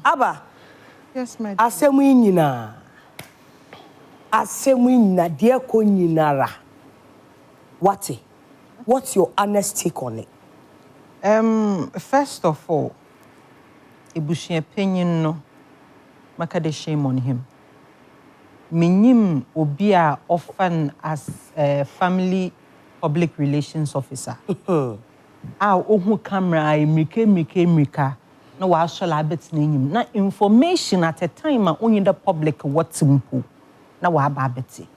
Aba. Yes, my dear. Asemu nyina de ko nyinara. What's your honest take on it? First of all, Ibushi opinion no maka de shame on him. Minim obia often as a family public relations officer. Ohu camera mrika na wa shola bet na enyim na information at a time only the public what simple na wa ba beti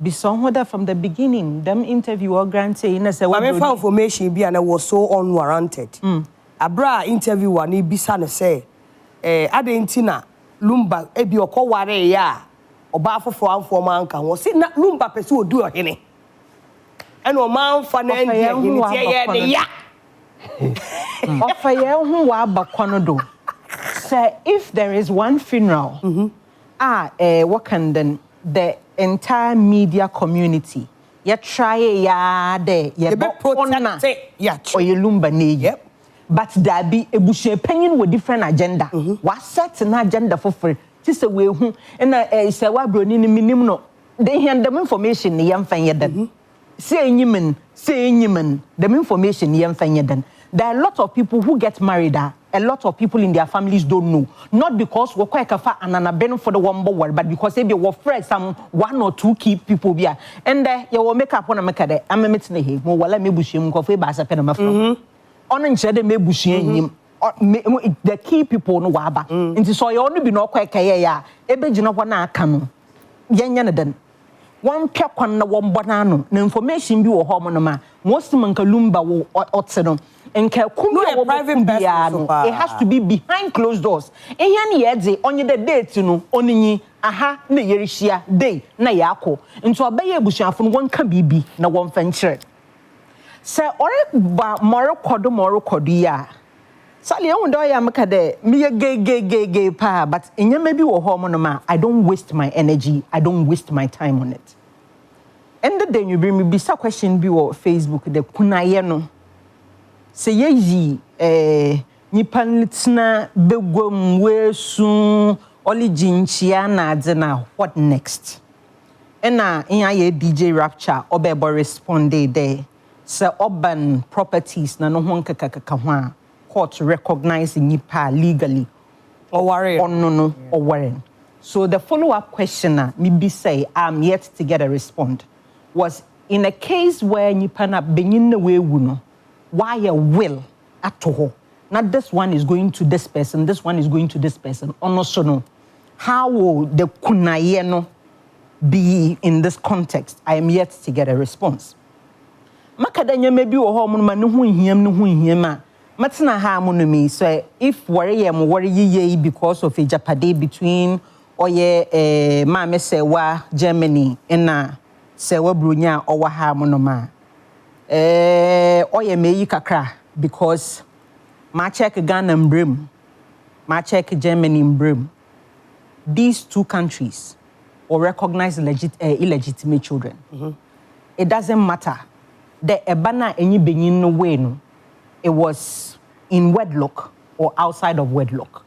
be someone from the beginning them interview or grantee na say what information be and was so unwarranted. Abra interview wa ni bisa na say adentina Lumba ebi okoware ya oba afofo amfo man kan wo say na Lumba pese odu ohene ene o man fa na ndi ehene tie ye ne ya Ofaye hu wa bakono do. Say if there is one funeral, what can then the entire media community ya try ya de ya protect ya or you Lumba ne. Yep. But there be a opinion with different agenda. What set an agenda for free? This a way who and say wa broni ni minim no. They hear them information ni yam fan yeden. Say nyimen, the information ni yam fan yeden. There are a lot of people who get married. A lot of people in their families don't know. Not because we're quite kafa and an abandon for the one word, but because they be friends, some 1 or 2 key people be. And you will make up on a mekade. I'm a meeting here. More well, me bushim coffee by a pen of on and shed me bushim. The key people no waba. And so you only be no quite kaya. Ebejino wana kanu. Yan one pep on the one banano. The information be a homonoma. Most man Lumba will otseno. And no private person. It has to be behind closed doors. And yani only the date, only aha na yerishia day na yako. And so obey busha from one kabibi na one venture. Say ore ba moro kodo ya. Sally I wonder ya make de me gay pa but in maybe wo hormonoma I don't waste my energy, I don't waste my time on it. And the day you bring me bisa question be on Facebook the kunaye no. Say ye nipan litna begwom wesu olijinchia na adena what next? Ena ye DJ Rapture obebo responde there. Say urban properties na no honka kakakahwa court recognize nipa legally or worry or no or worrying. So the follow-up question maybe say I'm yet to get a response was in a case where nipa na benyin na we wuno why a will at all. Not this one is going to this person, this one is going to this person. Also no. How will the kunayeno be in this context? I am yet to get a response. Makadanya maybe o ho no hu hiem matina ha no me so if worry ye because of a japade between oye mame sewa Germany na sewa brunya owa ha no ma oye meyi kakra because ma check Ghana mbrim ma check Germany mbrim these 2 countries or recognize illegitimate children. It doesn't matter the ebana enyi benyin no way no it was in wedlock or outside of wedlock.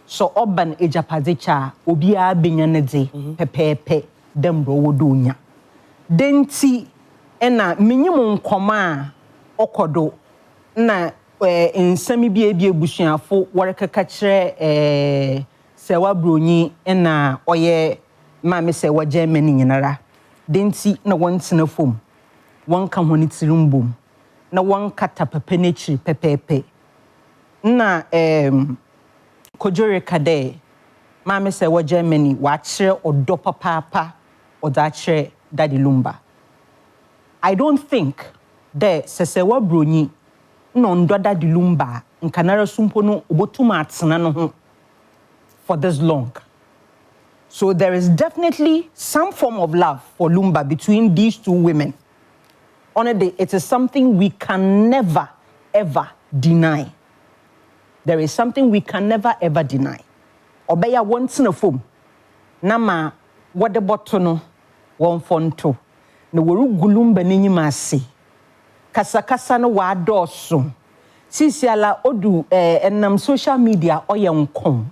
So urban ejapazicha obia benyanede pepepe dembro wodunya denti ena minyum nkoma okodo na nsami bia ebusuafo worekaka kire sewa bronyi ena oye mame sewa Germany nyinara denti na wontsena fom wonka honi tirumbom na wonka tapapenechi pepepe na kojore kade mame sewa Germany wa kire odo papa oda kire Daddy Lumba. I don't think that sesewa bronyi no ndo Daddy Lumba nkanara sumpo no obotuma atena no ho for this long. So there is definitely some form of love for Lumba between these 2 women. Honestly, it is something we can never ever deny. There is something we can never ever deny. Obeya once in a form. Nama what the botono one fonto. No woru gulumba nini masi. Kasa no wa doso. Sisi ala odu enam social media oye nkom.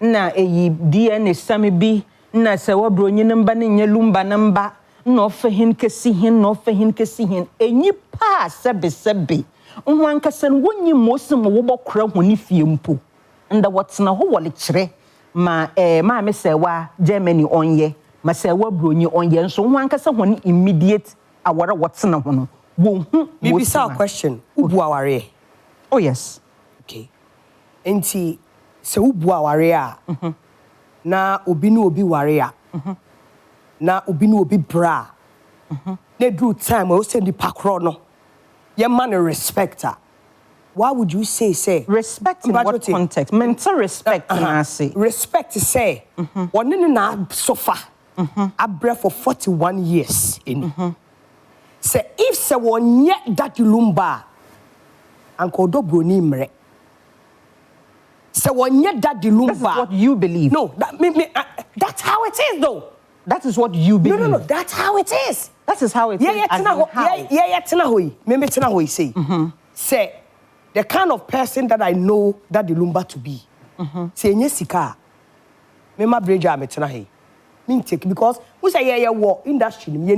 na DNA sami bi na sewa bronyi namba ne nye Lumba namba no fahin kesihin no fahin kesihin enyi pa sebe nwan kasan wonyi mosem wo bokra honi fiempo nda wotsena ho wole kire ma ma me sewa Germany onye ma sewa bronyi onye nso nwan kasa honi immediate awara wotsena ho no wo hu maybe a question ubu aware. Oh yes. Okay. Enti se ubu aware a na obi no obi ware a na obi no obi bra na do time we send the pakro no ye man respect her. Why would you say respect in what context? Mental respect na say respect say one na suffer abre for 41 years in say if se one yet that Lumba Uncle Dobroni mre. So when you that the Lumba. That's what you believe. No, that's how it is though. That is what you believe. No, that's how it is. That is how it is. Yeah, tina hoi. Maybe tina hoi say. Say the kind of person that I know that the Lumba to be. Say nye sika. Me ma breja me tina hoi. Me take because we say yeah war industry me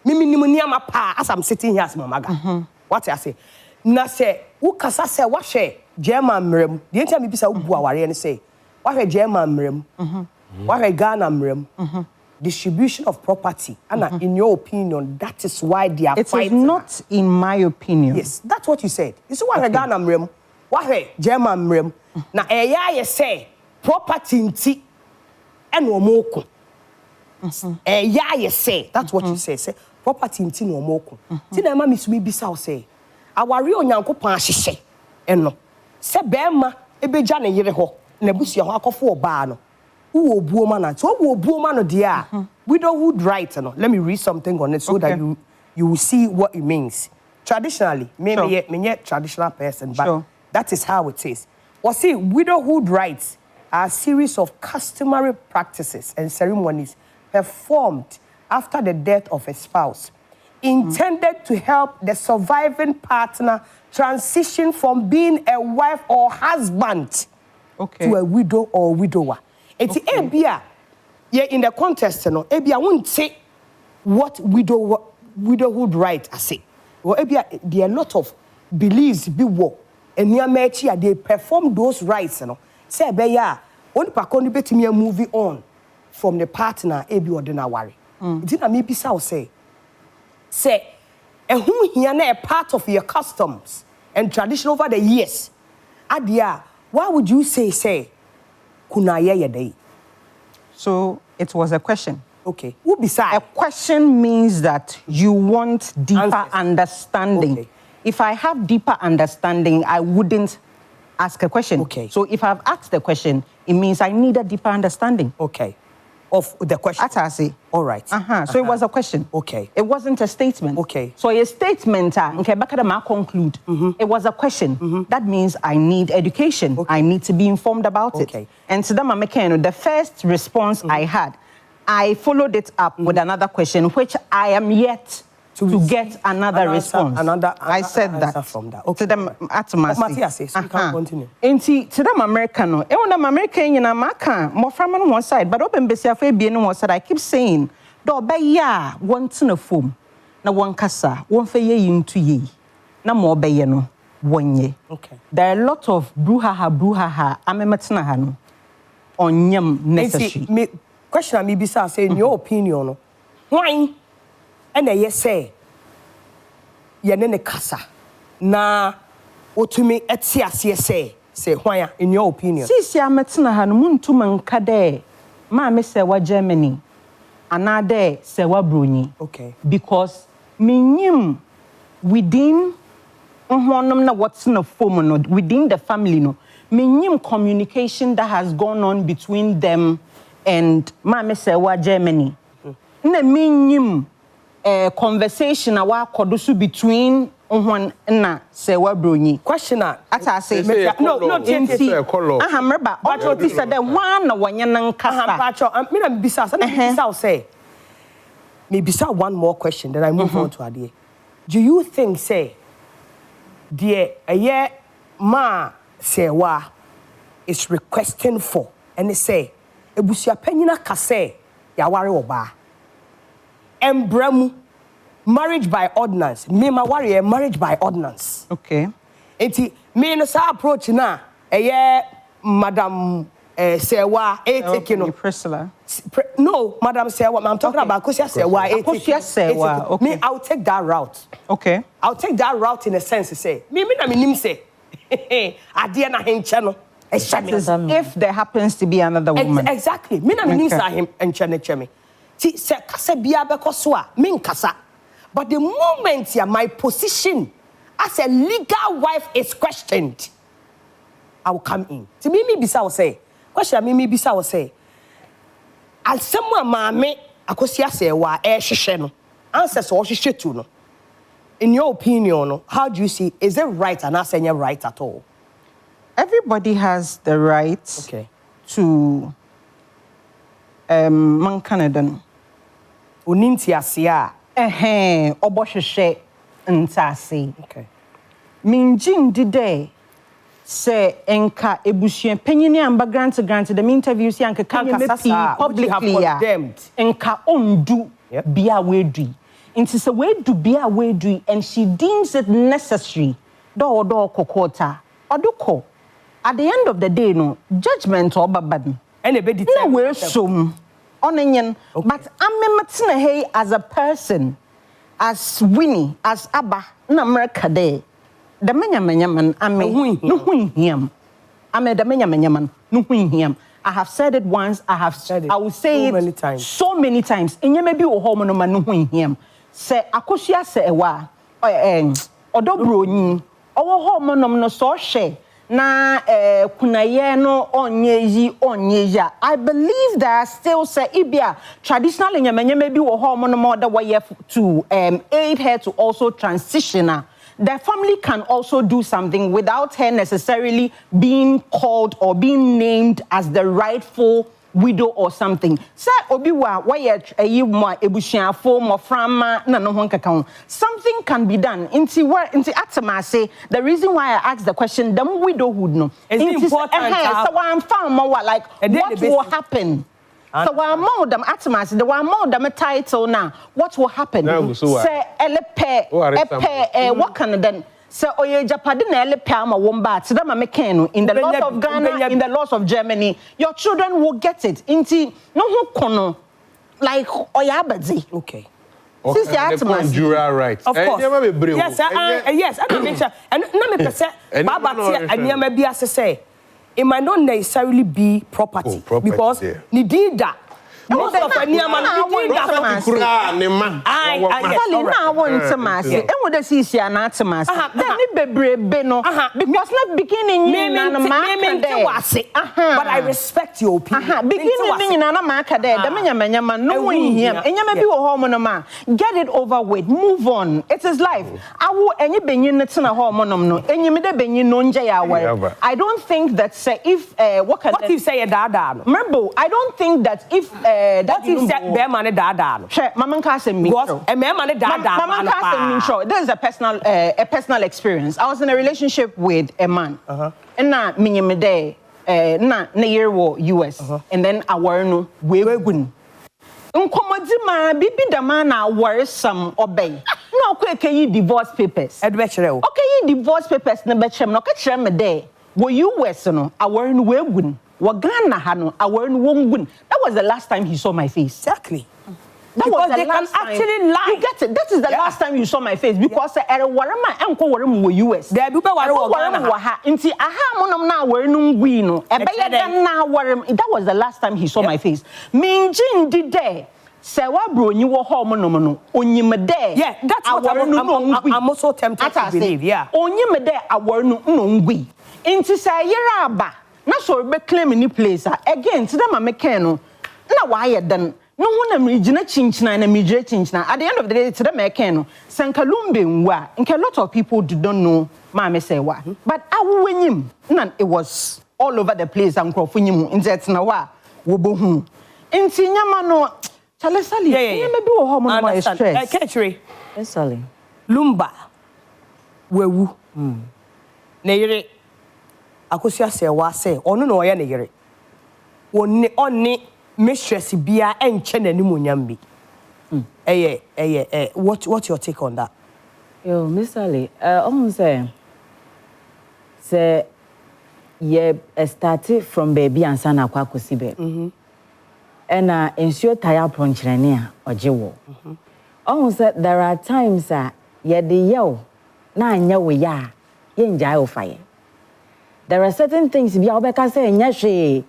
ni ma pa as I'm sitting here as mamaga. What I say? Na say wo kasa say wa hwe German mrem the enti me bisa wo bu aware ne say wa hwe German mrem wa hwe Ghana mrem distribution of property and in your opinion that is why they are fighting. It is not in my opinion. Yes, that's what you said. You see wa hwe Ghana mrem wa hwe German mrem na eya ye say property nti ene omoko eya ye say that's what you say property nti no omoko ti na ma misumi bisa wo say awari onyankopon ahihye eno se bema ebeja ne yire ho na busu ho akofo oba no wo obuoma na so wo obuoma no dia widowhood right no let me read something on it so that you will see what it means traditionally me traditional person but that is how it is. Well, see, widowhood rights are a series of customary practices and ceremonies performed after the death of a spouse intended to help the surviving partner transition from being a wife or husband to a widow or widower. It's ebia in the context no ebia won't say what widowhood right I say. Well ebia there are a lot of beliefs be wo eniamechi they perform those rights no. Say ebeya oni pakoni betimi moving on from the partner ebi ordinary. It na me bisa o say who here na a part of your customs and tradition over the years. Adia, why would you say kuna ye day? So it was a question. Okay. Who beside? A question means that you want deeper understanding. Okay. If I have deeper understanding, I wouldn't ask a question. Okay. So if I've asked the question, it means I need a deeper understanding. Okay. Of the question. Atasi. All right. So it was a question. Okay. It wasn't a statement. Okay. So a statement, okay, back at the conclude. It was a question. That means I need education. I need to be informed about it. And to them, the first response I had, I followed it up with another question, which I am yet to get another response. I said that. From that. Okay. To them, Matthias, so you can continue. To them, American, American, more from on one side, but open BCFA being one side, I keep saying, do be ya, one tin of foam, na one casa, one for ye into ye, no more be no, 1 year. Okay. There are a lot of brouhaha, amematnahano, on yam necessary. Me question me bisa say in your opinion, why? And I say, ne kasa na otumi etiase say why in your opinion? Sisi ametna ha no muntuma nka de ma me se wa Germany anade se wa Broni. Okay. Because minyim within na what's na form no within the family no minyim communication that has gone on between them and ma me se wa Germany. Na minyim conversation awa kodusu between one na sewa broni questioner ata say no remember what you said one na wanya nan kasa me na bisa say na bisa say me bisa one more question then I move on to Ade. Do you think say the ma sewa is requesting for and they say ebusia panyina ka say ya ware oba embramu marriage by ordinance me ma ware marriage by ordinance. Okay. Enti me no sa approach na Madam Sewa taking no Priscilla. No, Madam Sewa, I'm talking about Kosia Sewa. Kosia Sewa. Okay. Me, I'll take that route. Okay. I'll take that route in a sense to say, me na minim say, adia na henche no. If there happens to be another woman. Exactly. Me na minim sa him henche ne cheme. Ti se kasa bia be koso a me nkasa. But the moment my position as a legal wife is questioned, I will come in. Ti me bisa will say, question me bisa will say, as someone maame akosia say wa hwehwe no, answers or hwehwe tu no. In your opinion, how do you see, is it right and not saying right at all? Everybody has the right to man Canadian. Uninti asia. Obohwehwe ntase. Okay. Minjin dide say enka ebusua panyini amba grant the interview si anka kanya mepi publicly enka ondu bia wedui. Inti se wedu bia wedui and she deems it necessary do kokota odoko. At the end of the day no judgment or babaden and a bit no we sum onenyen but amematena hey as a person as Winnie as Abba na America day the menyaman ame no hu him ame the menyaman no hu him. I have said it once, I will say it so many times. Enyeme bi wo ho no ma no hu him. Se akosia se ewa odobroni owo ho mo nom no so hwe na kunaye no onye ya. I believe that still say ibia traditional enyeme bi wo ho mo no more that way to aid her to also transition. The family can also do something without her necessarily being called or being named as the rightful widow or something. Say obiwa why mo ebusuafo mo frama na no ho nkaka. Something can be done. Inti atema say the reason why I asked the question, the widowhood no. It's important. So I'm found more like what will happen? So one more them atmas, the one more them title now. What will happen? Say what can then say oye Japan ma womba to them mekeno in the laws of Ghana, in the laws of Germany. Your children will get it. Inti no who kono like oyabadi. Okay. Since the atmas jury rights. Of course. Yes, yes, I don't mention. And na me pese baba tia anyama bi asese. It might not necessarily be property because Nidida. Most of the Niaman I want to mass. And what does he say? Not to mass. Because not beginning but I respect your opinion. Beginning in an America there, the Menyaman, knowing him, and you may be a hormonoma. Get it over with, move on. It is life. I will any benin that's in a hormonum, and you may be non jaya. I don't think that say if what you say a dada. Remember, I don't think that if that is bear money dada. Mama can't me. A man money dada. Mama can't me. Sure, this is a personal experience. I was in a relationship with a man, and now me day, na year war US, and then I were no we wouldn't. Unkomodima bibi the man na worry some obey. No quick divorce papers. Adventure. Okay, divorce papers na betchem no catch me there. Wo US no I were no we wouldn't. Ghana hano, that was the last time he saw my face. Exactly. That because was the they last can actually lie. You get it? That is the last time you saw my face because US. There be that was the last time he saw my face. Minjin did there. Sewa bro ni wo home no onyim there. Yeah, that's what I'm also tempted to believe. Yeah. Onyim there awor no ngui. Inti say yera aba. Na so be claim any place again to them make no na why then no one am region chinchina na mijre chinchina at the end of the day to them make no sanka Lumba nwa nke a lot of people don't know ma say wa but awunyim na it was all over the place and krofunyim injet na wa wo bohu nti nyama no chale sali nyama bi wo ho mo no stress catchery sali Lumba wewu na yire akosia se wa se onu na oya na yire Only mistress bia enche n'anim onyam bi. What's your take on that? Yo, Mr. Lee, say started from baby and son akwa kosi be. And ensure tire ponchirenia or jewo. Said there are times ye de yo na anya we ya ye njai fire. There are certain things bi obeka say nya hwe.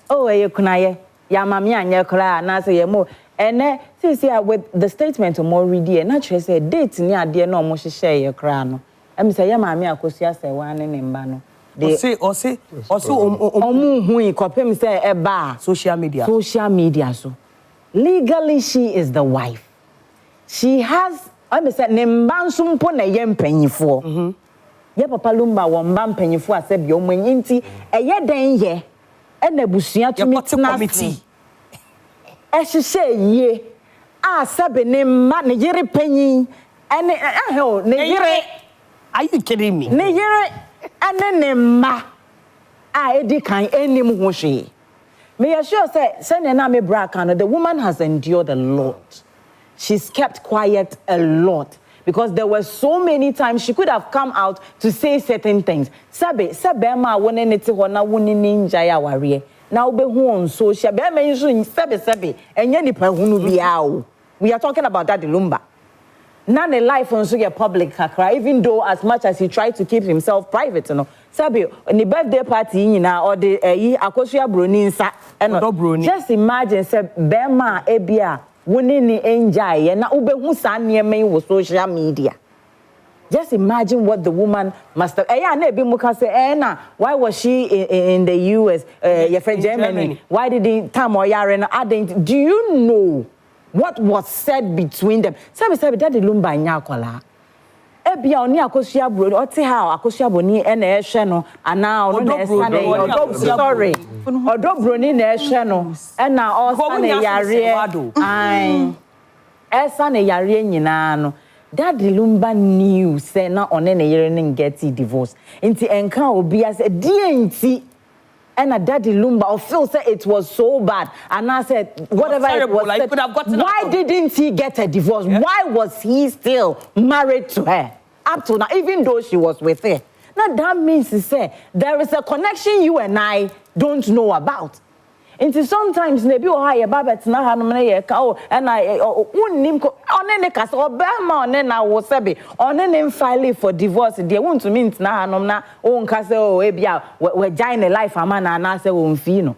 Oh ye kunaye ya mami anya kra na say ye mo ene see with the statement more read e na chere say date ni ade na omo hye ye kra no. Em say ye mami akosia say wan ne mba no. Ose omu hu ikopem say eba social media so legally she is the wife. She has I say ne mba nsumpo na ye mpanyifo. Ye papa Lumba wo mba mpanyifo asebi omanyi nti eye den ye na busua tumi committee ye sebe ne mma ne yere panyin ene ne yere. Are you kidding me? Ne yere ene ne mma edi kan enim ho hwe. Me assure say na me bra kan the woman has endured a lot. She's kept quiet a lot because there were so many times she could have come out to say certain things. Sebe ma woni neti ho na woni ninja ya ware. Now be who on social be mention sebe enye nipa hunu bia o. We are talking about that Lumba. None a life on so public kakra, even though as much as he tried to keep himself private, you know. Sabi, on the birthday party, you know, or the akosua broni nsa, just imagine say bema ebia woni ni enjoy na ube hu sa nieme wo social media. Just imagine what the woman must have. Na ebi muka say na why was she in the US, your friend Germany? Why did he tam or yare na adent? Do you know what was said between them? Sabi daddy Lumba nya akola. Ebia oni akosua bro, oti ha akosua boni na ehwe no ana ono na esane sorry. Odo broni na ehwe no na osane yare. Ai. Esane yare nyina no. Daddy Lumba knew say na one na yere ning get divorce. Inti enka obi as DNT and Daddy Lumba or feel say it was so bad and I said whatever it was like, said, why didn't he get a divorce? Yeah. Why was he still married to her up to now even though she was with her? Now that means to say there is a connection you and I don't know about. Into sometimes nebi o haye babet na hanom na ye ka o na unnim ko onene ka so obema onena wo sebe onene file for divorce dey want to mean na hanom na o nka se o e bia we join a life amana na se wo mfi no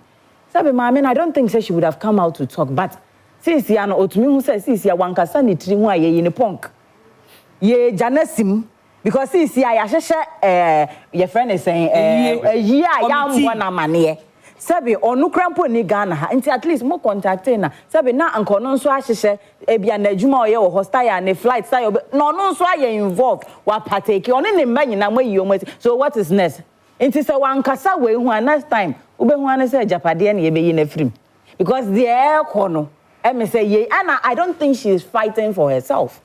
sebe mama I don't think say she would have come out to talk but since ya no otumi hu say since ya wankasa ni tiri hu aye ni punk ye janasim because since ya hwehwe your friend is saying ye ya mbo na mane Sabi onu krampo ni Ghana ha nti at least mo contacting na sabi na anko no nso ahyehye ebia na adwuma oye wo hostel ya na flight say no no nso aye involved wa partake oni ne mba nyina mo yi o so what is next nti say wan kasa we hu next time ube hu an say japade na ye be yi na film because the air kono me say ye and I don't think she is fighting for herself.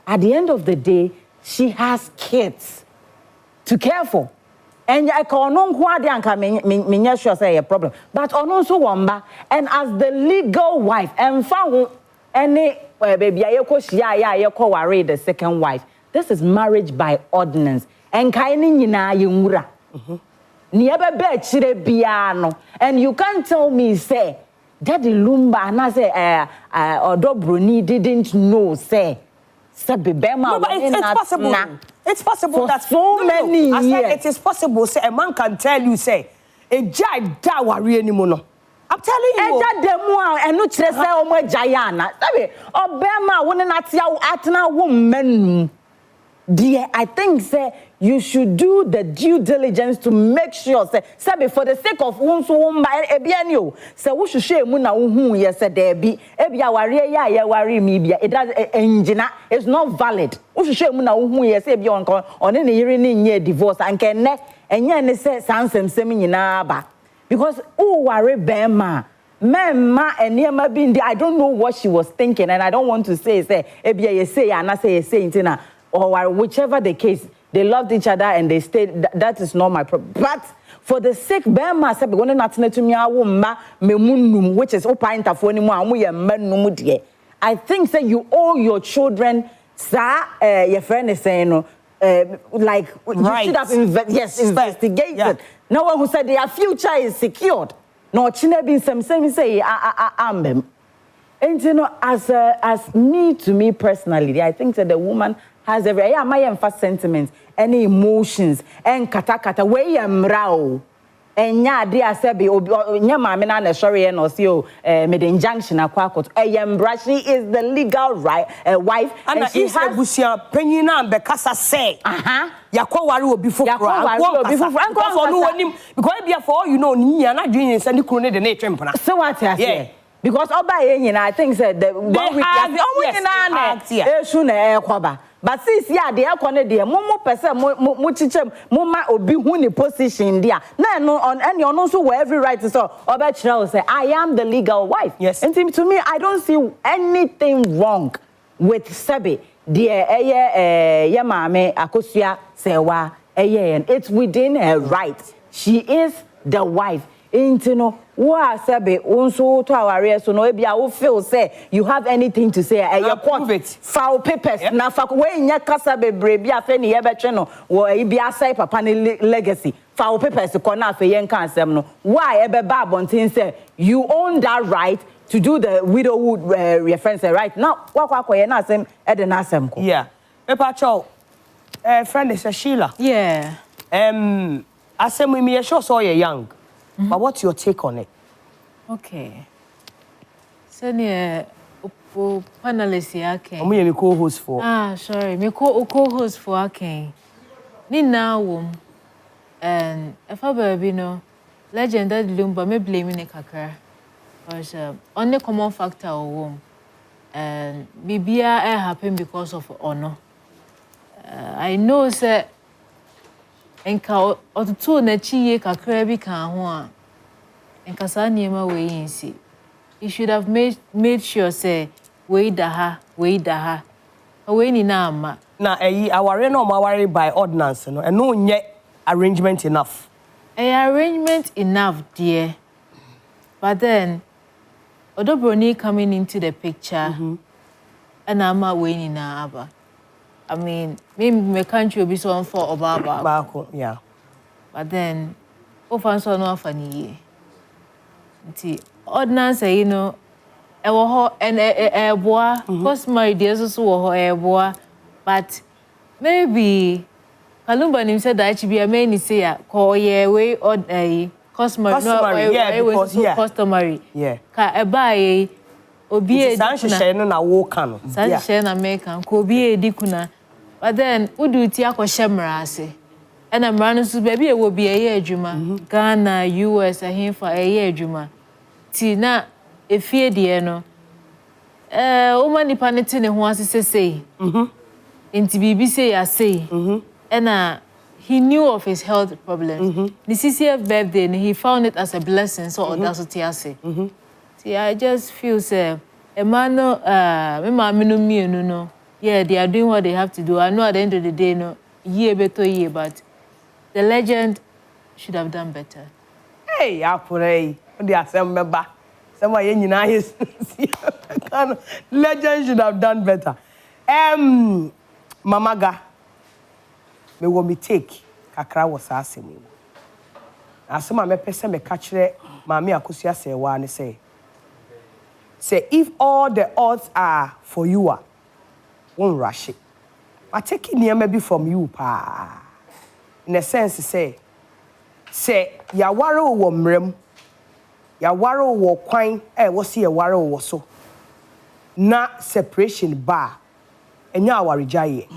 At the end of the day she has kids to care for. And I can't know why they are sure say a problem. But also wamba and as the legal wife and found any baby I worry the second wife. This is marriage by ordinance. And kaini nyina yumura. Niebe be chire biano. And you can't tell me say Daddy Lumba and I say Odo Bruni didn't know say Bema. It's possible. It's possible that so many I said years. it is possible. Say a man can tell you say a jai da worry anymore. I'm telling you. Eja demu enu kire say o mo jayana. Sabi obema woni natia atna wo menu. Dear, I think say you should do the due diligence to make sure say for the sake of unso womba ebiani o say wo hwehwe mu na wo hu ye say there be ebia ware ya ware mi bia it does engina it's not valid wo hwehwe mu na wo hu ye say ebia onko one ne yire ne nye divorce anke ne enye ne say sansem nyina ba because o ware bema Mema eniema bindi I don't know what she was thinking and I don't want to say ebia ye say ya na say ye say ntina or whichever the case, they loved each other and they stayed. That is not my problem. But for the sake Bema said, we're not to me, memunum, which is open for any more, we I think that you owe your children, sir, your friend is saying, like, right. you should have investigated. Yeah. No one who said their future is secured. No, China been some say, ambem. And you know, as me to me personally, I think that the woman has every my emphasis sentiments, any emotions, and kata way mrao. And ya dear Sebi, nya mamina na sorry and osio made injunction akwakot. She is the legal wife, and she has busia penina and bekasa say. Yakwa wari obi foforo. Because be for all you know, ni na doing send krone de na twempana. So what yeah. Because oba I think said the one week but since yeah they are there mo person mo chiche mo ma obi hu ni position there na no on any on also where every right so oba chira say I am the legal wife. Yes. And to me I don't see anything wrong with Sebi the ya mame akosua sewa and it's within her right. She is the wife. Intino wa Sebi unso to our so no ebia wo feel say you have anything to say your court foul papers na fa we nya kasa bebre bia fe ne ye betwe no wo ebia sai papa ne legacy foul papers ko na fe yen kan asem no why ebe ba bontin say you own that right to do the widowhood reference right now wa kwa ye na asem e de na asem ko yeah Papa Chow friend is Sheila yeah asem we me sure so you're young. But what's your take on it? Okay. Senior panelist yake. I'm your co-host for. Sorry. Me co-host for okay. Ni now and if I baby no legend that Lumba me blame ne kakra. Because only common factor wom and bibia happen because of honor. I know say enka otutu na chiye kakra bi kan ho a enka sa niema we yinsi you should have made sure say we da ha we ni na ama na aware no maware by ordinance no and no nye arrangement enough arrangement enough dear but then odobroni coming into the picture and ama we ni na aba I mean, me country will be so on for Obaba. Yeah. But then, often so no funny. See, ordinance, you know, and boy, customary dears also a boy, but maybe Lumba said that she be a man say, call ye way or a customary, yeah, because customary. Yeah. A buy obi e dikuna na wo kan sanche na American ko obi e dikuna but then udu ti akɔhye mra ase ɛna mra no so baby e wo bi ɛyɛ adwuma Ghana US ahemfa ɛyɛ adwuma ti na efie de no o ma nipa ne te ne ho ase sesei enti bibi say ya say ɛna he knew of his health problems the 60th birthday and he found it as a blessing so audacity ase see, I just feel say, me mama no mienu no. Yeah, they are doing what they have to do. I know at the end of the day, no, year better year, but the legend should have done better. Hey, apure, they are some member. Someone you know his legend should have done better. Mamaga, me wo me take kakra was asking me. Asema me pese me kachire mami akosua se wa ne say if all the odds are for you won't rush it. But taking near maybe from you pa. In a sense say ya waro wo mrem ya waro wo kwan wo se ya waro wo so na separation ba enya awarejaye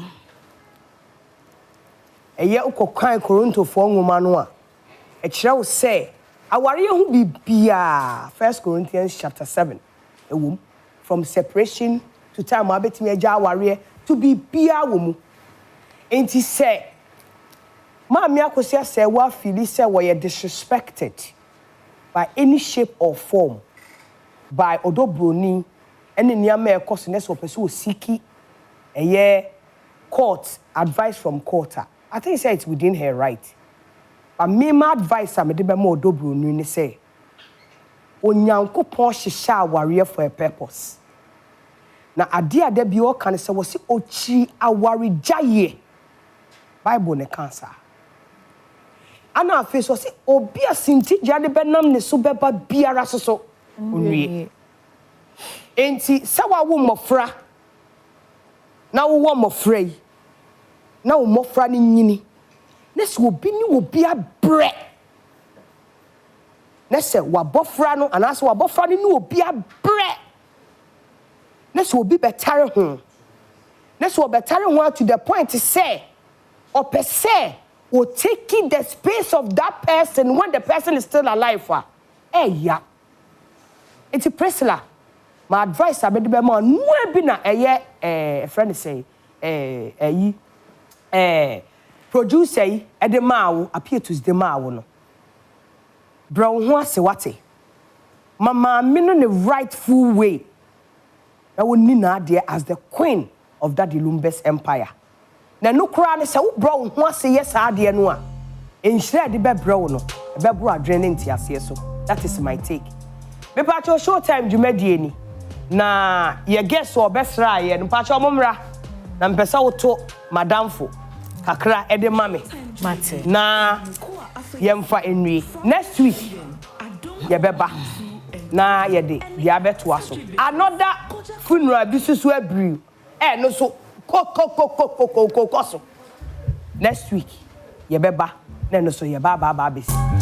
eye ukokwan Korinto fo nwoma no a e kire wo say aware hu bibia 1 Corinthians chapter 7 from separation to time abetimi agya aware to bibia wo mu enti say Mami akosia say wa feel say we are disrespected by any shape or form by odobroni any niama ekoso ne so person osiki court advice from court. I think say it's within her right. But me my advice am de be more dobro nu ni say Onyankopon hyehyɛ aware for a purpose. Na ade ade bi o kan say wo si ochi aware gyaye. Bible ne kan sa. Ana afi so si obi asinti gya de benam ne so beba biara so onwie. Enti sa wa wo mofra na wo mofra yi na wo mofra ni nyini na so obi ni obi abre na se wa bofra no anaso wa bofra ni obi abre na so obi betare ho na so betare ho to the point to say or per se or taking the space of that person when the person is still alive. Yeah. It's a Priscilla. My advice I be the more no be na friend say producer e de ma appear to the ma no. Brown ho ase wate. Mama me no the rightful way. I will need na there as the queen of that Lumba's empire. Na no kra ne se wo brown ho ase yes ade no a. Enhire de be brown no. Be bro adrene ntiase so. That is my take. Me pa cho Showtym dwumadie ni. Na ye guess or besra ye no pa cho momra. Na mpesa wo to madamfo kakra ede mame. Mate. Na yemfa enwi. Next week ye beba. Na ye de dia beto aso. Another funeral bi susu abri. No so koso. Next week ye beba. Na no so ye ba besi.